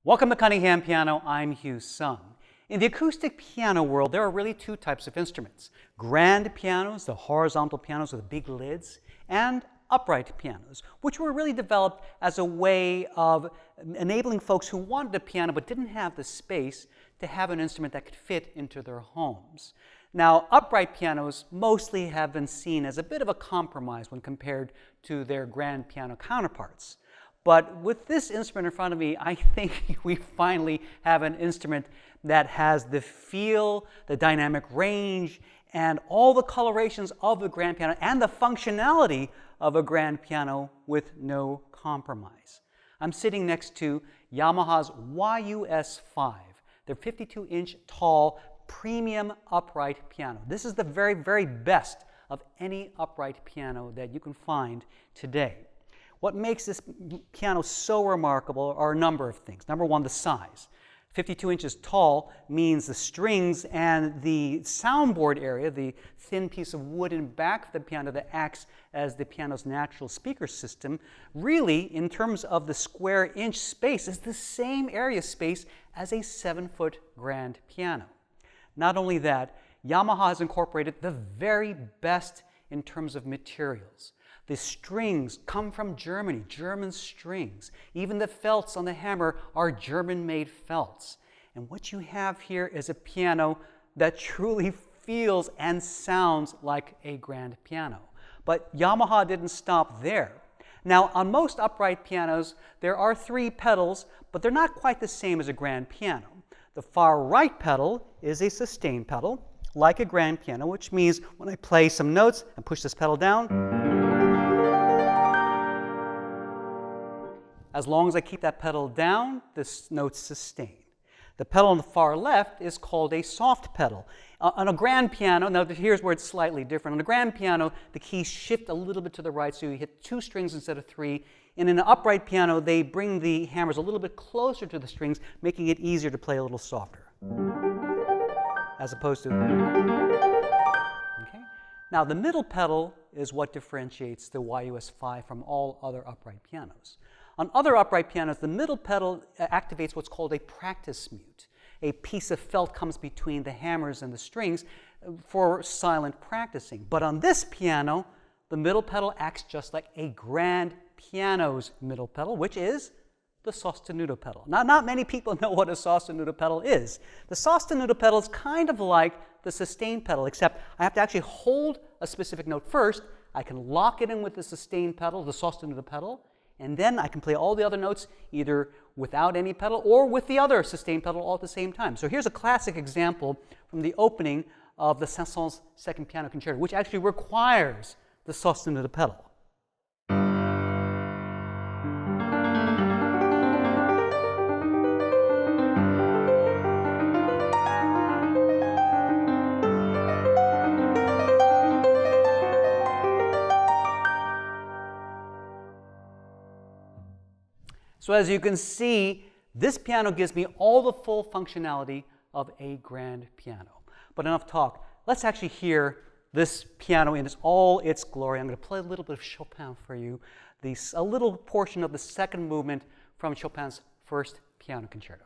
Welcome to Cunningham Piano. I'm YUS5. In the acoustic piano world, there are really two types of instruments. Grand pianos, the horizontal pianos with big lids, and upright pianos, which were really developed as a way of enabling folks who wanted a piano but didn't have the space to have an instrument that could fit into their homes. Now, upright pianos mostly have been seen as a bit of a compromise when compared to their grand piano counterparts. But with this instrument in front of me, I think we finally have an instrument that has the feel, the dynamic range, and all the colorations of the grand piano and the functionality of a grand piano with no compromise. I'm sitting next to Yamaha's YUS5, their 52-inch tall premium upright piano. This is the very, very best of any upright piano that you can find today. What makes this piano so remarkable are a number of things. Number one, the size. 52 inches tall means the strings and the soundboard area, the thin piece of wood in back of the piano that acts as the piano's natural speaker system, really, in terms of the square inch space, is the same area space as a 7-foot grand piano. Not only that, Yamaha has incorporated the very best in terms of materials. The strings come from Germany, German strings. Even the felts on the hammer are German-made felts. And what you have here is a piano that truly feels and sounds like a grand piano. But Yamaha didn't stop there. Now, on most upright pianos, there are 3 pedals, but they're not quite the same as a grand piano. The far right pedal is a sustain pedal, like a grand piano, which means when I play some notes and push this pedal down, as long as I keep that pedal down, this note's sustain. The pedal on the far left is called a soft pedal. On a grand piano, now here's where it's slightly different. On a grand piano, the keys shift a little bit to the right, so you hit 2 strings instead of 3. And in an upright piano, they bring the hammers a little bit closer to the strings, making it easier to play a little softer, as opposed to... Okay. Now, the middle pedal is what differentiates the YUS5 from all other upright pianos. On other upright pianos, the middle pedal activates what's called a practice mute. A piece of felt comes between the hammers and the strings for silent practicing. But on this piano, the middle pedal acts just like a grand piano's middle pedal, which is the sostenuto pedal. Now, not many people know what a sostenuto pedal is. The sostenuto pedal is kind of like the sustain pedal, except I have to actually hold a specific note first. I can lock it in with the sustain pedal, the sostenuto pedal, and then I can play all the other notes either without any pedal or with the other sustain pedal all at the same time. So here's a classic example from the opening of the Saint-Saëns Second Piano Concerto, which actually requires the sostenuto pedal. So as you can see, this piano gives me all the full functionality of a grand piano. But enough talk. Let's actually hear this piano in all its glory. I'm going to play a little bit of Chopin for you, a little portion of the second movement from Chopin's First Piano Concerto.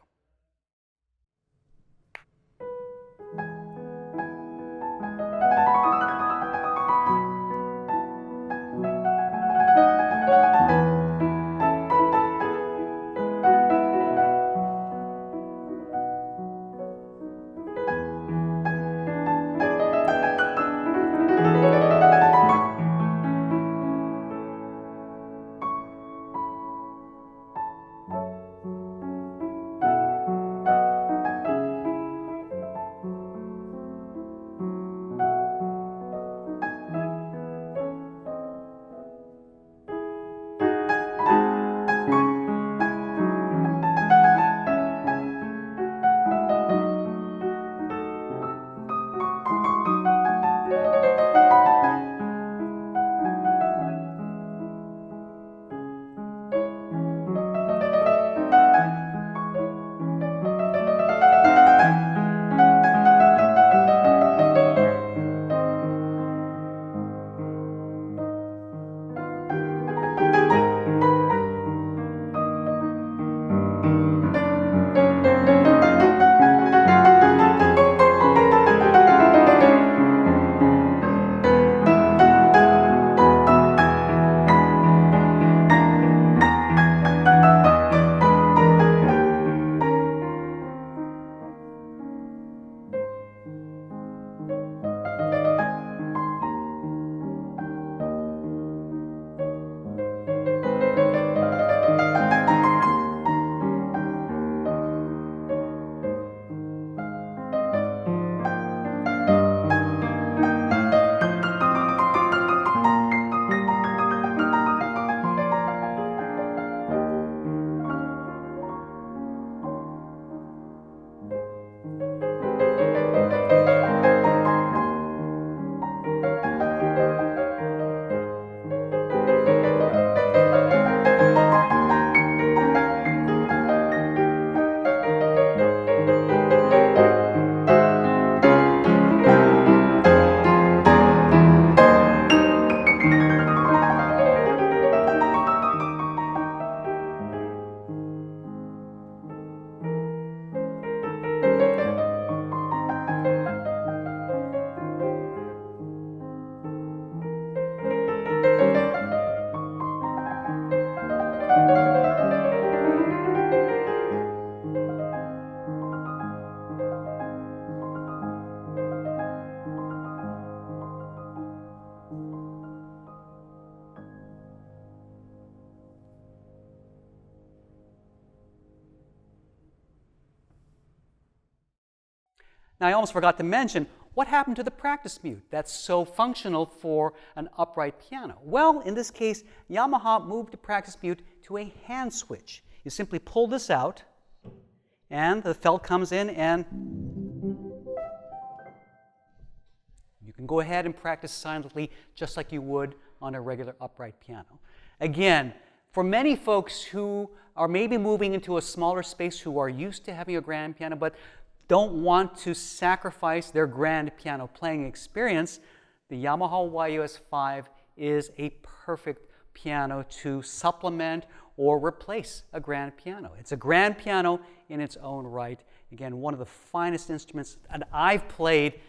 Now, I almost forgot to mention, what happened to the practice mute that's so functional for an upright piano? Well, in this case, Yamaha moved the practice mute to a hand switch. You simply pull this out, and the felt comes in, and you can go ahead and practice silently just like you would on a regular upright piano. Again, for many folks who are maybe moving into a smaller space, who are used to having a grand piano but don't want to sacrifice their grand piano playing experience, the Yamaha YUS5 is a perfect piano to supplement or replace a grand piano. It's a grand piano in its own right. Again, one of the finest instruments that I've played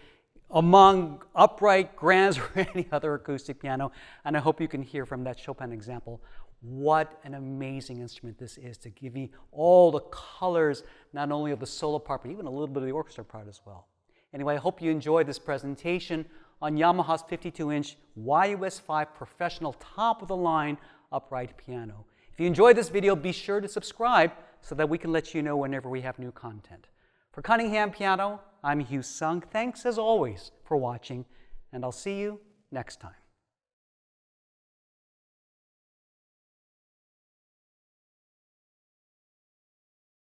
among upright grands or any other acoustic piano, and I hope you can hear from that Chopin example what an amazing instrument this is to give you all the colors, not only of the solo part, but even a little bit of the orchestra part as well. Anyway, I hope you enjoyed this presentation on Yamaha's 52-inch YUS5 professional top-of-the-line upright piano. If you enjoyed this video, be sure to subscribe so that we can let you know whenever we have new content. For Cunningham Piano, I'm YUS5. Thanks as always for watching, and I'll see you next time.